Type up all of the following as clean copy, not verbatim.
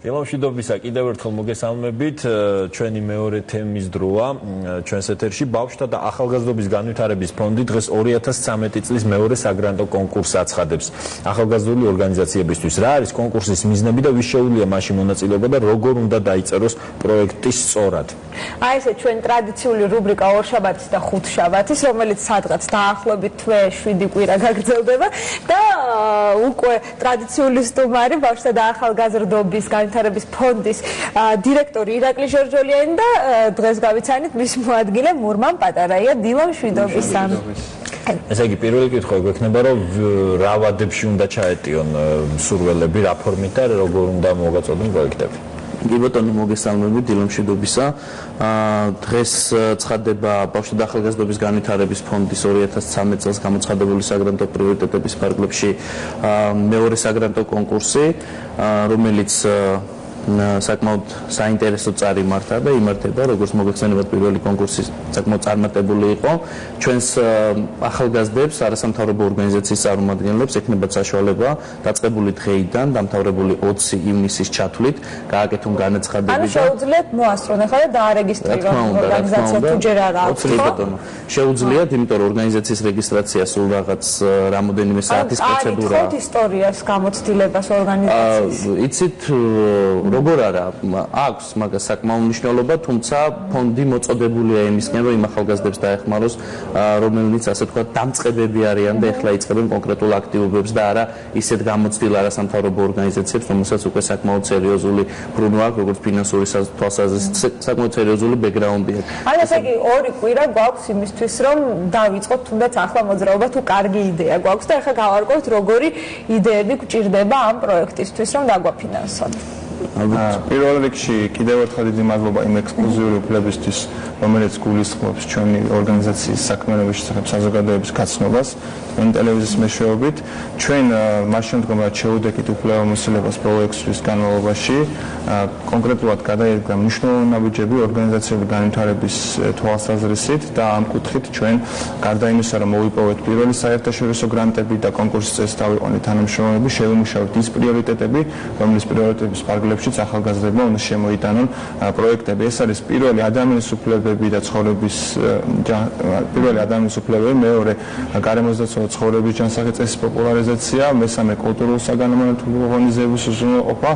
დილამშვიდობისა კიდევ ერთხელ მოგესალმებით. ჩვენი მეორე თემის დროა ჩვენს ეთერში ბავშვთა და ახალგაზრდობის განვითარების ფონდი დღეს 2013 წლის მეორე საგრანტო კონკურსს აცხადებს ახალგაზრდული ორგანიზაციებისთვის. რა არის კონკურსის მიზნები და ვის შეუძლია მასში მონაწილეობა და როგორ უნდა დაიწეროს პროექტი სწორად? აი ესე ჩვენ ტრადიციული რუბრიკა ორშაბათის და ხუთშაბათის, რომელიც სადღაც დაახლოებით თვე 7 კვირა გაგრძელდება და უკვე ტრადიციული სტუმარი ბავშვთა და ახალგაზრდობის განვითარების ფონდის დირექტორი ირაკლი ჟორჟოლიანი და დღეს გავიცანით მის მოადგილე მურმან პატარაია. დილამშვიდობისა. ესე იგი პირველი კითხვა გვექნება რომ რა ვადებში უნდა ჩაეტიონ მსურველები რა ფორმით და როგორ უნდა მოგაწოდონ პროექტები. გიბატონო მოგესალმებით დილამშვიდობისა. დღეს ცხადდება ბავშვთა და ახალგაზრდობის განვითარების ფონდის 2013 წელს გამოცხადებული საგრანტო პრიორიტეტების ფარგლებში მეორე საგრანტო კონკურსი, რომელიც საკმაოდ საინტერესო წარი მართა და იმართება, როგორც მოგეხსენებათ, პირველი კონკურსი საკმაოდ წარმატებული იყო. ჩვენს ახალგაზრდებს, არასამთავრობო ორგანიზაციის წარმომადგენლებს ექნებათ საშუალება დაწყებული დღეიდან დამთავრებული 20 ივნისის ჩათვლით გააკეთონ განაცხადები და შეუძლიათ მოასწრონ ახლა და დაარეგისტრირონ ორგანიზაცია თუ ჯერ არ აქვს. შეუძლიათ, იმიტომ რომ ორგანიზაციის რეგისტრაცია სულ რაღაც რამოდენიმე საათის პროცედურაა. აი, ისტორიას გამოცდილებას ორგანიზაციის. იცით როგორ არა აქვს მაგას საკმაო მნიშვნელობა, თუმცა ფონდი მოწოდებულია იმისკენ, რომ იმ ახალგაზრდებს დაეხმაროს, რომელნიც ასე თქვა დამწყებები არიან და ეხლა იწყებენ კონკრეტულ აქტივობებს და არა ისეთ გამოცდილ არასამთავრობო ორგანიზაციებს, რომელსაც უკვე საკმაოდ სერიოზული ბრუნვა აქვს, როგორც ფინანსური თვალსაზრისით, საკმაოდ სერიოზული ბექგრაუნდი აქვს. აი ესე იგი ორი კვირა გვაქვს იმისთვის, რომ დავიწყოთ თუნდაც ახლა მოძრაობა თუ კარგი იდეა გვაქვს და ახლა გავარკვევთ როგორი იდეები გვჭირდება ამ პროექტისთვის, რომ დაგვაფინანსოთ. პირველ რიგში კიდევ ერთხელ დიდი მადლობა იმ ექსკლუზიური უფლებისთვის, რომელიც გულისხმობს ჩვენი ორგანიზაციის საქმიანობის შესახებ საზოგადოების გაცნობას, თქვენი ტელევიზიის მეშვეობით. ჩვენ მას შემდგომად შევუდექით უფლებამოსილებას ბოლო 6 თვის განმავლობაში, კონკრეტულად გადაიდგა მნიშვნელოვანი ნაბიჯები ორგანიზაციული განვითარების თვალსაზრისით და ამ კუთხით ჩვენ გარდა იმისა, რომ მოვიპოვეთ პირველი საერთაშორისო გრანტები და კონკურსის წესით ავიყვანეთ თანამშრომლები, შევიმუშავეთ ის პრიორიტეტები, რომლის პრიორიტეტების ფარგლებშიც ახალგაზრდებმა უნდა შემოიტანონ პროექტები. ეს არის პირველი ადამიანის უფლებები და ცხოვრების პირველი ადამიანის უფლებები, მეორე გარემოსდაცვა ცხოვრების ჯანსაღი წესის პოპულარიზაცია, მესამე კულტურულ საგანმანათლებლო ღონისძიებების უზრუნველყოფა,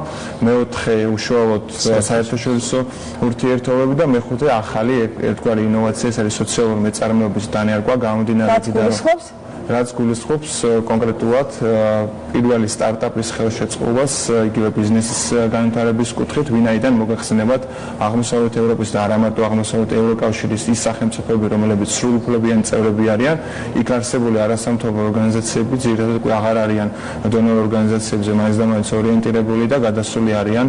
მეოთხე უშუალოდ საერთაშორისო ურთიერთობები და მეხუთე ახალი ერთგვარი ინოვაცია, ეს არის სოციალური მეწარმეობის დანერგვა გამომდინარე იქიდან რაც გულისხმობს კონკრეტულად პირველი სტარტაპის ხელშეწყობას იგივე ბიზნესის განვითარების კუთხით, ვინაიდან მოგეხსენებათ აღმოსავლეთ ევროპის და არა მარტო აღმოსავლეთ ევროკავშირის ის სახელმწიფოები, რომლებიც სრულუფლებიანი წევრები არიან, იქ არსებული არასამთავრობო ორგანიზაციები ძირითადად აღარ არიან დონორ ორგანიზაციებზე მაინც და მაინც ორიენტირებული და გადასული არიან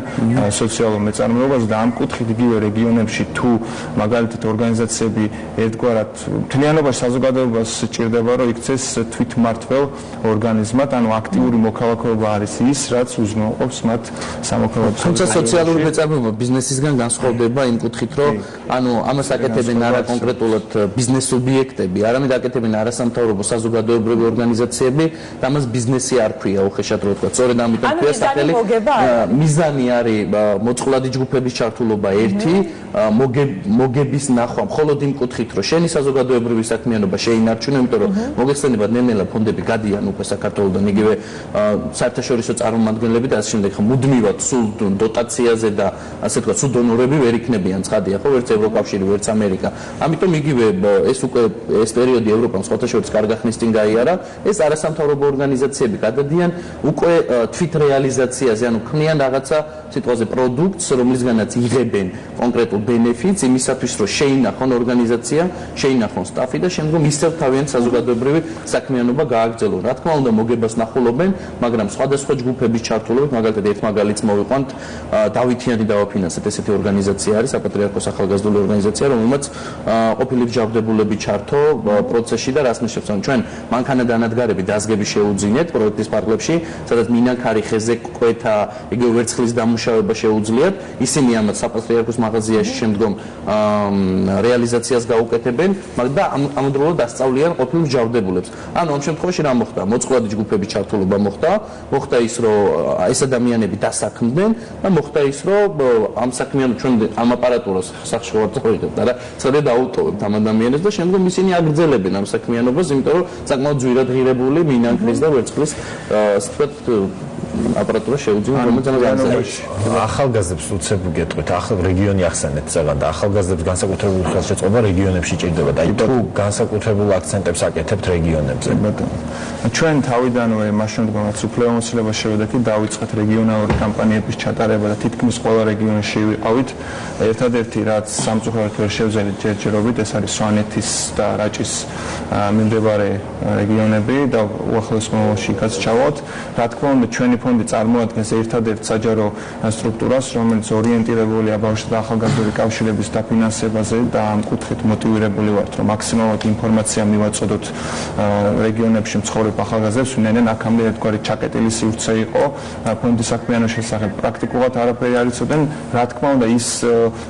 სოციალურ მეწარმეობაზე და ამ კუთხით იგივე რეგიონებში თუ მაგალითად ორგანიზაციები ერთგვარად მთლიანობაში საზოგადოებას სჭირდება, რომ იქცეს თვითმმართველ ორგანიზმად, ანუ აქტიური მოქალაქეობა არის ის, რაც უზრუნველყოფს მათ სამოქალაქო. თუმცა სოციალური მეწარმეობა ბიზნესისგან განსხვავდება იმ კუთხით, რომ ანუ ამას აკეთებენ არა კონკრეტულად ბიზნეს სუბიექტები, არამედ აკეთებენ არასამთავრობო საზოგადოებრივი ორგანიზაციები და ამას ბიზნესი არ ქვია უხეშად რო ვთქვა. სწორედ ამიტომ ქვია სახელი მიზანი არის მოწყვლადი ჯგუფების ჩართულობა ერთი, მოგების ნახვა მხოლოდ იმ კუთხით, რომ შენი საზოგადოებრივი საქმიანობა შეინარჩუნო, იმიტომ რომ მოგეხსენებათ ნელ-ნელა ფონდები გადიან უკვე საქართველოსთან, იგივე საერთაშორისო წარმომადგენლები და ასე შემდეგ. მუდმივად სულ დოტაციაზე და ასე თქვა სულ დონორები ვერ იქნებიან, ცხადია ხო, ვერც ევროკავშირი, ვერც ამერიკა. ამიტომ იგივე ეს პერიოდი ევროპამ სხვათაშორის კარგ ხნის წინ გაიარა, ეს არასამთავრობო ორგანიზაციები გადადიან უკვე თვით რეალიზაციაზე, ანუ ქმნიან რაღაცა სიტყვაზე პროდუქტს, რომლისგანაც იღებენ კონკრეტულ ბენეფიტს იმისათვის, რომ შეინახონ ორგანიზაცია, შეინახონ სტაფი და შემდგომ ისევ თავიანთ საზოგადოებრივი საქმიანობა გააგრძელონ. რა თქმა უნდა, მოგებას ნახულობენ, მაგრამ სხვადასხვა ჯგუფების ჩართულობით, მაგალითად ერთ მაგალითს მოვიყვანთ, დავითიანი დავაფინანსეთ, ესეთი ორგანიზაცია არის, საპატრიარქოს ახალგაზრდული ორგანიზაცია, რომელმაც ყოფილი მსჯავრდებულები ჩართო პროცესში და რას ნიშნავს, რომ ჩვენ მანქანადანადგარები დაზგები შეუძინეთ პროექტის ფარგლებში, სადაც მინანქარი, ხეზე კვეთა, იგივე ვერცხლის დამუშავება შეუძლიათ, ისინი ამათ საპატრიარქოს მაღაზიაში შემდგომ რეალიზაციას გაუკეთებენ, მაგრამ ამავდროულად ასწავლიან ყოფილ მსჯავრდებულებს. ანუ ამ შემთხვევაში რა მოხდა? მოწყვლადი ჯგუფების ჩართულობა მოხდა ის, რომ ეს ადამიანები დასაქმდნენ და მოხდა ის, რომ ამ საქმიანობას ჩვენ ამ აპარატურას სახშუავად წავიღებთ და ცოტა დაუტოვებთ ამ ადამიანებს და შემდგომ ისინი აგრძელებენ ამ საქმიანობას, იმიტომ რომ საკმაოდ ძვირად ღირებული მინანქრის და ვერცხლის ასე ვთქვათ აპარატურა შეუძლია რომელიც ამას ახალგაზრდებს უცებ გეტყვით ახალ რეგიონი ახსენეთ ზოგადად და ახალგაზრდებს განსაკუთრებული ხელშეწყობა რეგიონებში ჭირდება და თუ განსაკუთრებულ აქცენტებს აკეთებთ რეგიონებზე ჩვენ თავიდანვე მაშინ როდესაც უფლებამოსილება შევიდა კი დავიწყეთ რეგიონალური კამპანიების ჩატარება და თითქმის ყველა რეგიონში ვიყავით ერთადერთი რაც სამწუხაროდ ვერ შევძელით ჯერჯერობით ეს არის სვანეთის და რაჭის მიმდებარე რეგიონები და უახლოეს მომავალში იქაც ჩავალთ რა თქმა უნდა ჩვენი ფონდი წარმოადგენს ერთადერთ საჯარო სტრუქტურას, რომელიც ორიენტირებულია ბავშვთა და ახალგაზრდული კავშირების დაფინანსებაზე და ამ კუთხით მოტივირებული ვართ, რომ მაქსიმალურად ინფორმაცია მივაწოდოთ რეგიონებში მცხოვრებ ახალგაზრდებს, ვინაიდან აქამდე ერთგვარი ჩაკეტილი სივრცე იყო ფონდის საქმიანობის შესახებ. პრაქტიკულად არაფერი არ იცოდნენ, რა თქმა უნდა ის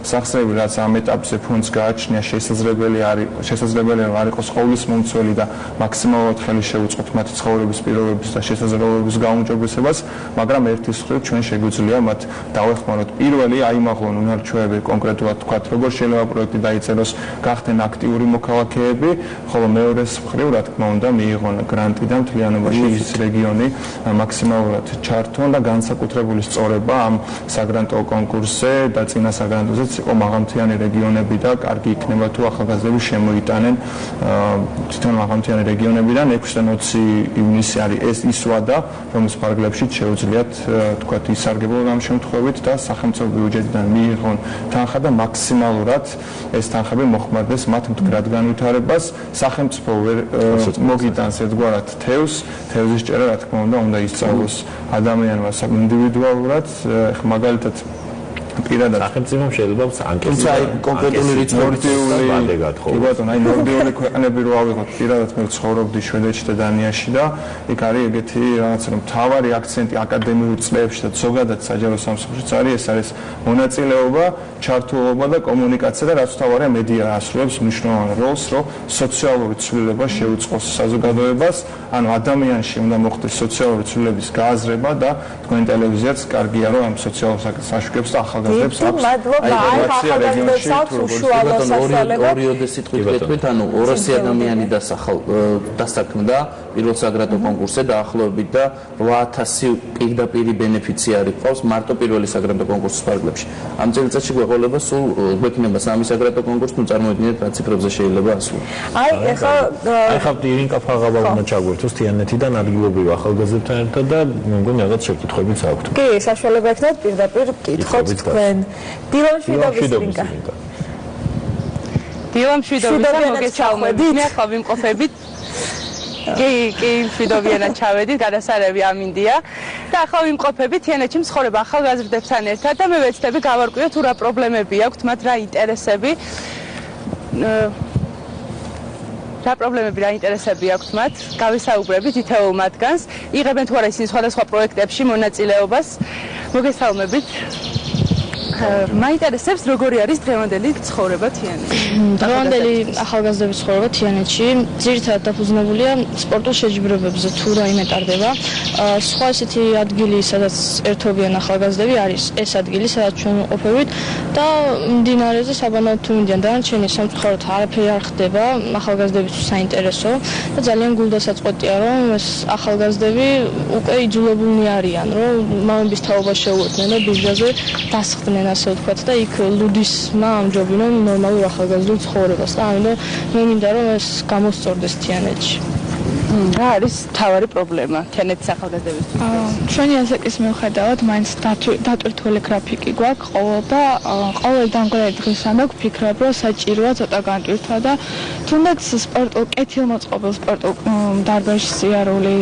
სახსრები, რაც ამ ეტაპზე ფონდს გააჩნია, შესაძლებელი არ იყოს ყოვლის მომცველი და მაქსიმალურად ხელი შეუწყოთ მათი ცხოვრების პირობების და შესაძლებლობების გაუმჯობესებას, მაგრამ ერთის მხრივ ჩვენ შეგვიძლია მათ დავეხმაროთ პირველი აიმაღლონ უნარჩვევები კონკრეტულად თქვათ როგორ შეიძლება პროექტი დაიწეროს გახდნენ აქტიური მოქალაქეები ხოლო მეორეს მხრივ რა თქმა უნდა მიიღონ გრანტი და მთლიანობაში ის რეგიონი მაქსიმალურად ჩართონ და განსაკუთრებული სწორება ამ საგრანტო კონკურსზე და წინა საგრანტოზეც იყო მაღალმთიანი რეგიონები და კარგი იქნება თუ ახალგაზრდები შემოიტანენ თვითონ მაღალმთიანი რეგიონებიდან 6 და 20 ივნისი არის ეს ის ვადა რომლის ფარგლებში შეუძლიათ თქვათ ისარგებლონ ამ შემთხვევით და სახელმწიფო ბიუჯეტიდან მიიღონ თანხა და მაქსიმალურად ეს თანხები მოხმარდეს მათ მდგრად განვითარებას სახელმწიფო მოგიტანს ერთგვარად თევზის ჭერა რა თქმა უნდა ისწავლოს ადამიანმა ინდივიდუალურად მაგალითად პირადად სახელმწიფომ შეიძლება ანკეტა კონკრეტული რიცხვები კი ბატონო აი ნორვეგიული ქვეყნები რო ავიღოთ პირადად მე ცხოვრობდი შვედეთში და დანიაში და იქ არის ეგეთი რაღაც რომ მთავარი აქცენტი აკადემიურ წრეებში და ზოგადად საჯარო სამსახურშიც არის ეს არის მონაწილეობა ჩართულობა და კომუნიკაცია და რაც თავარია მედია ასრულებს მნიშვნელოვან როლს რომ სოციალური ცვლილება შეუწყოს საზოგადოებას ანუ ადამიანში უნდა მოხდეს სოციალური ცვლილების გააზრება და თქვენ ტელევიზიაც კარგია რომ ამ სოციალურ საშუალებას და ახალგაზრდებს აქვს ორიოდე სიტყვით ვეთქვით ანუ 200 ადამიანი დასაქმდა პირველ საგრანტო კონკურსზე დაახლოებით და 8000 პირდაპირი ბენეფიციარი ყავს მარტო პირველი საგრანტო კონკურსის ფარგლებში ამ წელიწადში გვეყოლება სულ გვექნება 3 საგრანტო კონკურსი თუ წარმოიდგინეთ რა ციფრებზე შეიძლება ასვლა აი ახლა ირინკა ფაღავა უნდა ჩაგვერთოს თიანეთიდან ადგილობრივ ახალგაზრდებთან ერთად და მგონი რაღაც შეკითხვებიც აქვთ კი საშუალება ექნათ პირდაპირ კითხოთ თქვენ დილონ შვიდობის ირინკა დილონ შვიდობის მოგესალმებით მე ახლა ვიმყოფებით კი შვიდობიანად ჩავედით გადასარევი ამინდია და ახლა ვიმყოფებით თიანეთში მცხოვრებ ახალგაზრდებთან ერთად და მე ვეცდები გავარკვიოთ თუ რა პრობლემები აქვთ მათ რა ინტერესები რა ინტერესები აქვთ მათ გავისაუბრებით თითოეულ მათგანს იღებენ თუ არა ისინი სხვადასხვა პროექტებში მონაწილეობას მოგესალმებით მაინტერესებს როგორი არის დღევანდელი ცხოვრება თიანეთში დღევანდელი ახალგაზრდების ცხოვრება თიანეთში ძირითადად დაფუძნებულია სპორტულ შეჯიბრებებზე თუ რაიმე ტარდება სხვა ესეთი ადგილი სადაც ერთობიან ახალგაზრდები არის ეს ადგილი სადაც ჩვენ ვიმყოფებით და მდინარეზე საბანაოდ თუ მიდიან დანარჩენი სამწუხაროდ არაფერი არ ხდება ახალგაზრდებისთვის საინტერესო და ძალიან გულდასაწყვეტია რომ ეს ახალგაზრდები უკვე იძულებულნი არიან რომ მამების თაობას შეუერთდნენ და ბიძგაზე დასხდნენ ასე ვთქვათ და იქ ლუდისმა ამჯობინონ ნორმალურ ახალგაზრდულ ცხოვრებას და ამიტომ მე მინდა რომ ეს გამოსწორდეს თიანეთში. რა არის თავარი პრობლემა თიანეთის ახალგაზრდებისთვის? ჩვენი ასაკის მიუხედავად მაინც დატვირთული გრაფიკი გვაქვს და ყოველ დამღრელი დღისამე ვფიქრობ რომ საჭიროა ცოტა განტვირთვა და თუნდაც სპორტულ კეთილმოწყობილ სპორტულ დარბაზში სიარული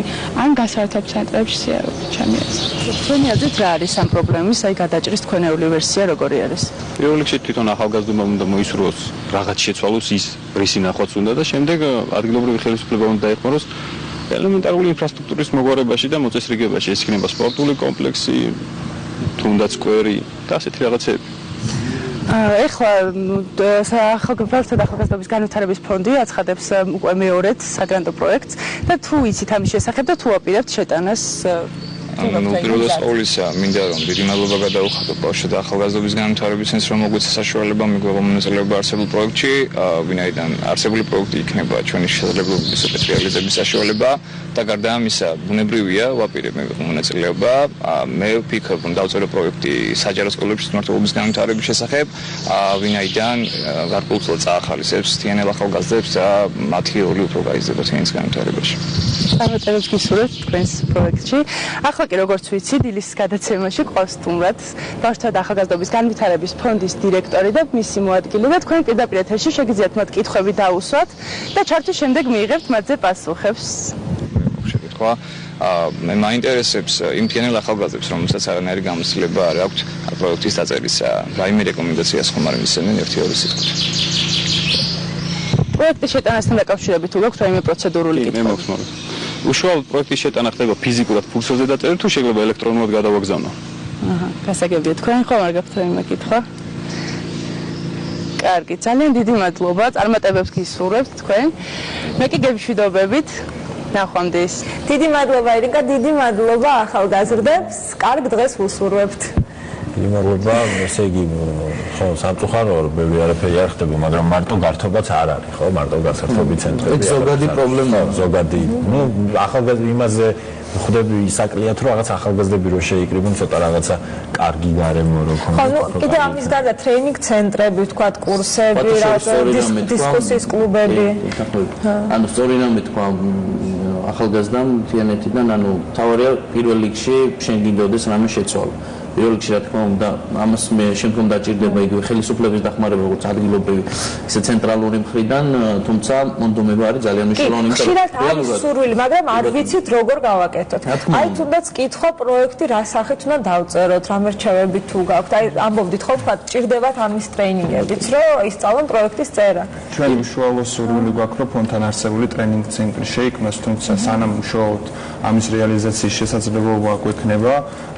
ან გასართობ ცენტრებში სიარული ჩემი აზრით. ჩვენი აზრით რა არის ამ პრობლემის აი გადაჭრის თქვენეული ვერსია როგორი არის? პირველ რიგში თვითონ ახალგაზრდობა უნდა მოისურვოს რაღაც შეცვალოს ის რისი ნახვაც უნდა და შემდეგ ადგილობრივი ხელისუფლება უნდა დაეხმაროს ელემენტარული ინფრასტრუქტურის მოგვარებაში და მოწესრიგებაში ეს იქნება სპორტული კომპლექსი, თუნდაც სკვერი და ასეთი რაღაცები. ეხლა ახალგაზრდობისა და ახალგაზრდობის განვითარების ფონდი აცხადებს უკვე მეორედ საგრანტო პროექტს და თუ იცით ამის შესახებ და თუ აპირებთ შეტანას უპირველეს ყოვლისა მინდა რომ დიდი მადლობა გადაუხადო ბავშვთა და ახალგაზრდობის განვითარების ცენტრს რომ მოგვეცა საშუალება მიგვეღო მონაწილეობა არსებულ პროექტში ვინაიდან არსებული პროექტი იქნება ჩვენი შესაძლებლობების სპეციალიზების საშუალება და გარდა ამისა ბუნებრივია ვაპირებ მიიღო მონაწილეობა მე ვფიქრობ რომ დავწერო პროექტი საჯარო სკოლებში მმართველობის განვითარების შესახებ ვინაიდან გარკვეულწილად წაახალისებს თიანელ ახალგაზრდებს და მათი როლი უფრო გაიზრდება თიანის განვითარებაში წარმატებებს გისურვებთ თქვენს პროექტში ახლა კი როგორც ვიცი დილის გადაცემაში ყავს თუმრად ბავშვთა და ახალგაზრდობის განვითარების ფონდის დირექტორი და მისი მოადგილე და თქვენ პირდაპირ ეთერში შეგიძლიათ მათ კითხვები დაუსვათ და ჩართვის შემდეგ მიიღებთ მათზე პასუხებს შეკითხვა მე მაინტერესებს იმ თიანელ ახალგაზრდებს რომელსაც არანაირი გამოცდილება არ აქვთ პროექტის დაწერისა რაიმე რეკომენდაციას ხომ არ მისცემენ 1-2 სიტყვით პროექტის შეტანასთან დაკავშირებით თუ გაქვთ რაიმე პროცედურული კითხვები უშუალოდ პროექტის შეტანა ხდება ფიზიკურად ფურცელზე დაწერილ თუ შეიძლება ელექტრონულად გადავაგზავნო? გასაგებია თქვენ ხომ არ გაქვთ რაიმე კითხვა? კარგი, ძალიან დიდი მადლობა, წარმატებებს გისურვებთ თქვენ. მე კი გემშვიდობებით. ნახვამდის. დიდი მადლობა ირინკა, დიდი მადლობა ახალგაზრდებს. კარგ დღეს ვუსურვებთ. დიდი მადლობა, ესე იგი, ხო, სამწუხაროა, ბევრი არაფერი არ ხდება, მაგრამ მარტო გართობაც არ არის, ხო, მარტო გასართობი ცენტრები. ეს ზოგადი პრობლემაა, ზოგადი. ნუ ახალგაზრდა იმაზე ხვდები ისაკლიათ, რომ რაღაც ახალგაზრდები რო შეიკრიბონ, ცოტა რაღაცა კარგი გარემო რო ქონდეს. ხო, ნუ კიდე ამის გარდა ტრეინინგ ცენტრები, თქვა კურსები, დისკუსიის კლუბები. ანუ სწორი რამე თქვა ახალგაზრდამ თიანეთიდან, ანუ თავარია პირველ რიგში შენ გინდოდეს რამე შეცვალა. ბიოლოგში რა თქმა უნდა ამას მე შემდგომ დაჭირდება იგივე ხელისუფლების დახმარება როგორც ადგილობრივი ისე ცენტრალური მხრიდან თუმცა მონდომება არის ძალიან მნიშვნელოვანი ხშირად არის სურვილი მაგრამ არ ვიცით როგორ გავაკეთოთ აი თუნდაც კითხვა პროექტი რა სახით უნდა დავწეროთ რა მერჩევები თუ გაქვთ აი ამბობდით ხო თქვა ჭირდებათ ამის ტრეინინგებიც რომ ისწავლონ პროექტის წერა ჩვენი უშუალო სურვილი გვაქვს რომ ფონთან არსებული ტრეინინგ ცენტრი შეიქმნას თუმცა სანამ უშუალოდ ამის რეალიზაციის შესაძლებლობა გვექნება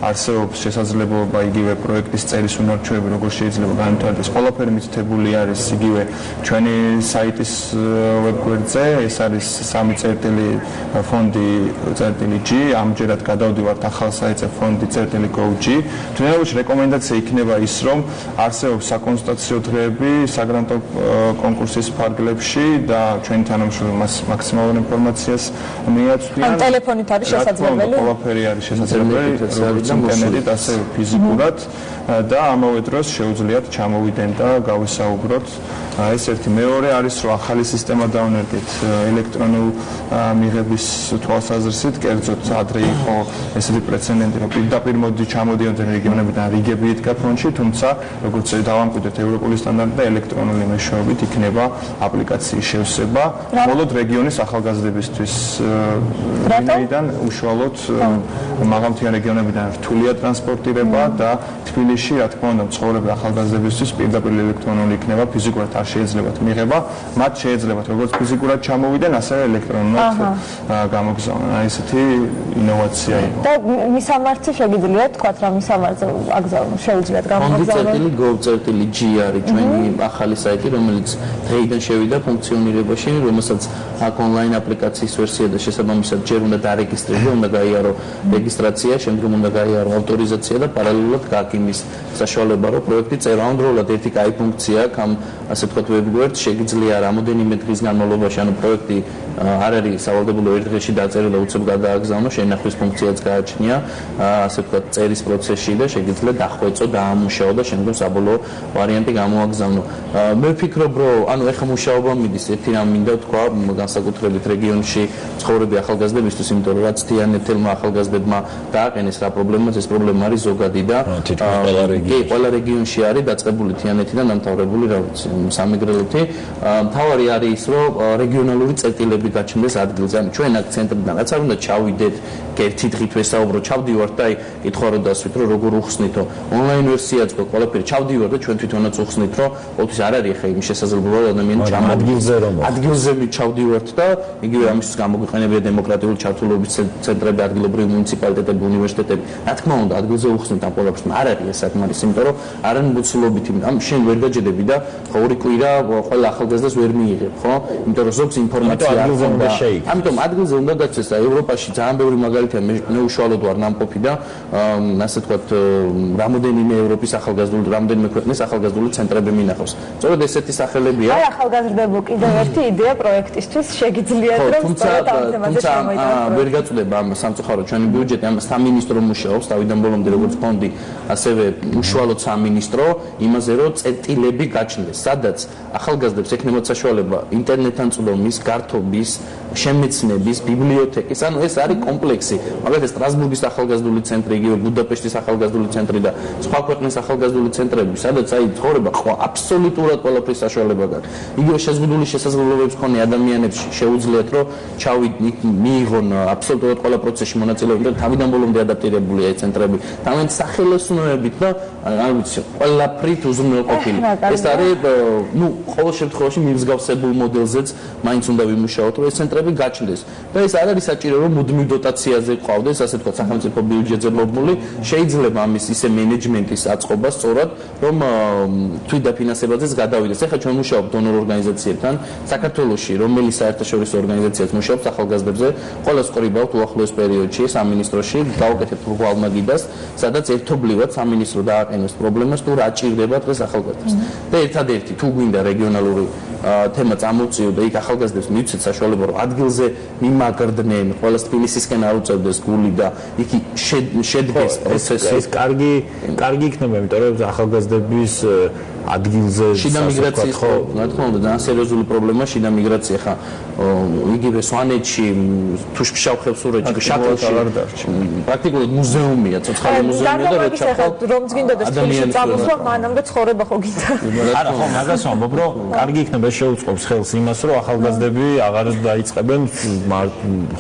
არსებობს შესაძლებლობა იგივე პროექტის წერის უნარჩვევები როგორ შეიძლება განვითარდეს ყველაფერი მითითებული არის იგივე ჩვენი საიტის ვებგვერდზე ეს არის 3.fondi.g ამჯერად გადავდივართ ახალ საიტზე fondi.gov.g თუნდაც რეკომენდაცია იქნება ის რომ არსებობს საკონსულტაციო დღეები საგრანტო კონკურსის ფარგლებში და ჩვენი თანამშრომლები მას მაქსიმალურ ინფორმაციას მიაწვდიან ან ტელეფონით არის შესაძლებელი ყველაფერი არის შესაძლებელი როგორც ინტერნეტით ასევე ფიზიკურად და ამავე დროს შეუძლიათ ჩამოვიდენ და გავისაუბროთ ეს ერთი მეორე არის რომ ახალი სისტემა დავნერდით ელექტრონულ მიღების თვალსაზრისით კერძოდ ადრე იყო ესეთი პრეცედენტი რომ პირდაპირ ჩამოდიოდნენ რეგიონებიდან რიგები იდგა ფონდში თუმცა როგორც დავამკვიდრეთ ევროპული სტანდარტი და ელექტრონული მეშვეობით იქნება აპლიკაციის შევსება მხოლოდ რეგიონის ახალგაზრდებისთვის ვინაიდან უშუალოდ მაღალმთიან რეგიონებიდან რთულია ტრანსპორტირება და თბილისში რა თქმა უნდა მცხოვრები ახალგაზრდებისთვის პირდაპირ ელექტრონული იქნება ფიზიკურად არ შეეძლებათ მიღება მათ შეეძლებათ როგორც ფიზიკურად ჩამოვიდნენ ასევე ელექტრონულად გამოგზავნონ აი ესეთი ინოვაცია იყო და მისამართი შეგიძლიათ თქვა რა მისამართზე აგზავნონ შეუძლიათ გამოგზავნონ gov.g არის ჩვენი ახალი საიტი რომელიც დღეიდან შევიდა ფუნქციონირებაში რომელსაც აქ ონლაინ აპლიკაციის ვერსია და შესაბამისად ჯერ უნდა დარეგისტრირდეს უნდა გაიარო რეგისტრაცია შემდგომ უნდა გაიარო ავტორიზაცია და პარალელურად გააკიმის საშუალება რომ პროექტი წერაუნდრულად ერთი კაი ფუნქცია აქვს ამ ასე ვთქვათ ვებგვერდს შეგიძლია რამოდენიმე დღის განმავლობაში ანუ პროექტი არ არის სავალდებულო ერთ დღეში დაწერილი და უცებ გადააგზავნო შენახვის ფუნქციაც გააჩნია ასე ვთქვათ წერის პროცესში და შეგიძლია დახვეწო დაამუშაო და შემდგომ საბოლოო ვარიანტი გამოაგზავნო მე ვფიქრობ რომ ანუ ეხა მუშაობა მიდის ერთი რამ მინდა თქვა განსაკუთრებით რეგიონში ცხოვრები ახალგაზრდებისთვის იმიტომ რომ რაც თიანეთელმა ახალგაზრდებმა დააყენეს რა პრობლემაა ეს პრობლემა არის ზოგადი და კი ყველა რეგიონში არის დაწყებული თიანეთიდან დამთავრებული რა ვიცი გამეგრელეთი. მთავარი არის ის, რომ რეგიონალური წერტილები გაჩნდეს ადგილზე. ანუ ჩვენ აქ ცენტრიდან რაც არ უნდა ჩავიდეთ, ერთი დღით ვესაუბროთ, ჩავდივართ და აი კითხვა რო დასვით, რომ როგორ უხსნითო. ონლაინ ვერსიაც გვაქვს, ყველაფერი ჩავდივართ და ჩვენ თვითონაც უხსნით, რომ ყოველთვის არ არის ხა იმის შესაძლებლობა ადამიანი ადგილზე ჩავდივართ და იგივე ამისთვის გამოგვიყენებია დემოკრატიული ჩართულობის ცენტრები, ადგილობრივი მუნიციპალიტეტები, უნივერსიტეტები. რა თქმა უნდა, ადგილზე უხსნით ამ ყველაფერს, არ არის საკმარის, იმიტომ რომ არ არის მოცულობით, ამ შენ ვერ გაჯდები და ორი კვირა ყველა ახალგაზრდას ვერ მიიღებ, ხო? იმიტომ რომ ზოგს ინფორმაცია არ უნდა. ამიტომ ადგილზე უნდა გაქცეს და ევროპაში ძალიან ბევრი მაგალითია, მე უშუალოდ ვარ ნამყოფი და ასე ვთქვათ, რამოდენიმე ევროპის ახალგაზრდული, რამოდენიმე ქვეყნის ახალგაზრდული ცენტრები მინახავს. სწორედ ესეთი სახელებია. აი ახალგაზრდებო კიდევ ერთი იდეა პროექტისთვის შეგიძლიათ რომ სწორედ ამ თემაზე შემოიტანოთ. ვერ გაწუდება ამ სამწუხაროდ ჩვენი ბიუჯეტი, ამ სამინისტრო მუშაობს თავიდან ბოლომდე როგორც ფონდი, ასევე უშუალოდ სამინისტრო იმაზე რომ წერტილები გაჩნდეს, სადაც ახალგაზრდებს ექნებათ საშუალება ინტერნეტთან წვდომის, გართობის, შემეცნების, ბიბლიოთეკის, ანუ ეს არის კომპლექსი. მაგალითად სტრასბურგის ახალგაზრდული ცენტრი, იგივე ბუდაპეშტის ახალგაზრდული ცენტრი და სხვა ქვეყნის ახალგაზრდული ცენტრები, სადაც აი ცხოვრება აბსოლუტურად ყველაფრის საშუალება გაქვს. იგივე შეზღუდული შესაძლებლობების მქონე ადამიანებს შეუძლიათ რომ მიიღონ აბსოლუტურად ყველა პროცესში მონაწილეობა და თავიდან ბოლომდე ადაპტირებულია ეს ცენტრები. თავენ სახელოსნოებით და არ ვიცი, ყველაფრით უზრუნველყოფილი. ეს არის, ყოველ შემთხვევაში მიმსგავსებულ მოდელზეც მაინც უნდა ვიმუშაოთ, რომ ეს ცენტრები გაჩნდეს. და ეს არ არის საჭირო, რომ მუდმივ დოტაციაზე ყავდეს, ასე ვთქვათ, სახელმწიფო ბიუჯეტზე მობმული, შეიძლება ამის ისე მენეჯმენტის აწყობა სწორად, რომ თვით დაფინანსებაზეც გადავიდეს. ეხლა ჩვენ მუშაობთ დონორ ორგანიზაციებთან, საქართველოში, რომელიც საერთაშორისო ორგანიზაციაც მუშაობს ახალგაზრდებზე, ყოველას ყრიბავთ უახლოეს პერიოდში სამინისტროში, გავუკეთებთ რუალმა გიდას, სადაც ერთობლივად სამინისტრო დააყენოს პრობლემას, თუ რა ჭირდება დღეს ახალგაზრდებს. და ერთადერთი თუ გვინდა რეგიონალური თემა წამოვწიო და იქ ახალგაზრდებს მივცეთ საშუალება, რომ ადგილზე მიმაგრდნენ, ყოველას თბილისისკენ არ უწევდეს გული და იქ შედგეს პროცესი. ეს კარგი იქნება, იმიტომ რომ ახალგაზრდების ადგილზე შიდა მიგრაციის ხო, რა თქმა უნდა, ძალიან სერიოზული პრობლემაა შიდა მიგრაცია ხა. იგივე სვანეთში, თუშქშავ ხევსურეთში, შაქრში პრაქტიკულად მუზეუმია, ცოცხალი მუზეუმია და როცა რომ გინდა და თბილისში წამოსვლა, მანამდე ცხოვრება ხო გინდა. არა, ხო, მაგას ვამბობ, რომ კარგი იქნება შეუწყობს ხელს იმას, რომ ახალგაზრდები აღარ დაიწყებენ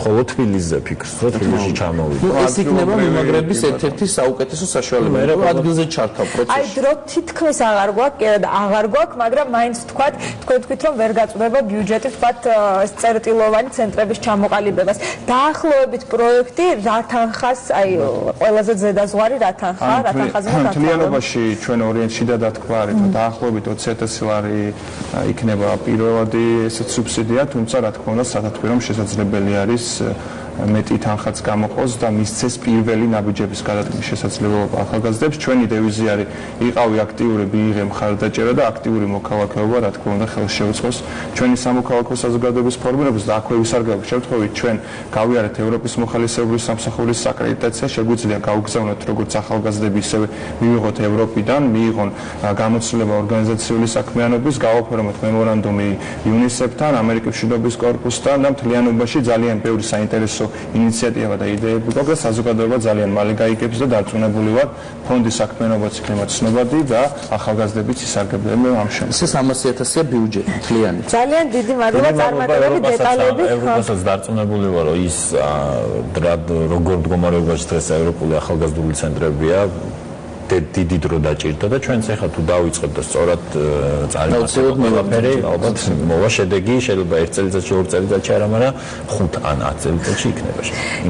ხოლო თბილისზე ფიქრს, რომ თბილისში ჩამოვიდნენ. ეს იქნება მიმაგრების ერთ-ერთი საუკეთესო საშუალება, რომ ადგილზე ჩართავ პროცესში. აი დრო თითქმის აღარ გვაქვს, აღარ გვაქვს, მაგრამ მაინც თქვენ თქვით რომ ვერ გაწუდება ბიუჯეტი თქვათ წერტილოვანი ცენტრების ჩამოყალიბებას. დაახლოებით პროექტი რა თანხას, აი ყველაზე ზედაზღვარი რა თანხაზე მთლიანობაში ჩვენ ორიენტში და დათქვა არის, რომ დაახლოებით 20,000 ლარი იქნება პირველადი ესეც სუბსიდია, თუმცა რა თქმა უნდა სათათბირომ შესაძლებელი არის მეტი თანხაც გამოყოს და მისცეს პირველი ნაბიჯების გადადგმის შესაძლებლობა ახალგაზრდებს. ჩვენი დევიზი არის იყავი აქტიური, მიიღე მხარდაჭერა და აქტიური მოქალაქეობა, რა თქმა უნდა, ხელს შეუწყოს ჩვენი სამოქალაქო საზოგადოების ფორმირებას და აქვე ვისარგებლობთ შემთხვევით ჩვენ გავიარეთ ევროპის მოხალისეობის სამსახურის აკრედიტაცია, შეგვიძლია გავგზავნოთ როგორც ახალგაზრდები, ისევე მივიღოთ ევროპიდან, მიიღონ გამოცდილება ორგანიზაციული საქმიანობის, გავაფორმოთ მემორანდუმი UNICEF-თან, ამერიკის მშვიდობის კორპუსთან და მთლიანობაში ძალიან ბევრი საინტერესო ინიციატივა და idეები გვაქვს და საზოგადოება ძალიან მალე გაიგებს და დარწმუნებული ვარ, ფონდის საქმიანობაც იქნება ცნობადი და ახალგაზრდების ისარგებლება ამ შემთხვევაში. ეს 300,000-ია ბიუჯეტი მთლიანი. ძალიან დიდი მადლობა წარმატებები დეტალები. ევროპასაც დარწმუნებული ვარ, რომ ის როგორ მდგომარეობაში დღეს ევროპული ახალგაზრდული ცენტრებია, დიდი დრო დაჭირდა და ჩვენც ახლა თუ დავიწყებთ და სწორად წარიმატებთ ყველაფერი, ალბათ მოვა შედეგი, შეიძლება 1 წელიწადში, 2 წელიწადში არა, მაგრამ 5 ან 10 წელიწადში იქნება.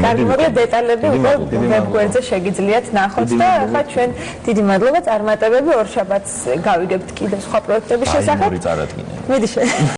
კარგი, მაგრამ დეტალები უკვე ვებგვერდზე შეგიძლიათ ნახოთ და ახლა ჩვენ დიდი მადლობა წარმატებები ორშაბათს გავიგებთ კიდევ სხვა პროექტების შესახებ. აი, მორი წარადგინე. მიდი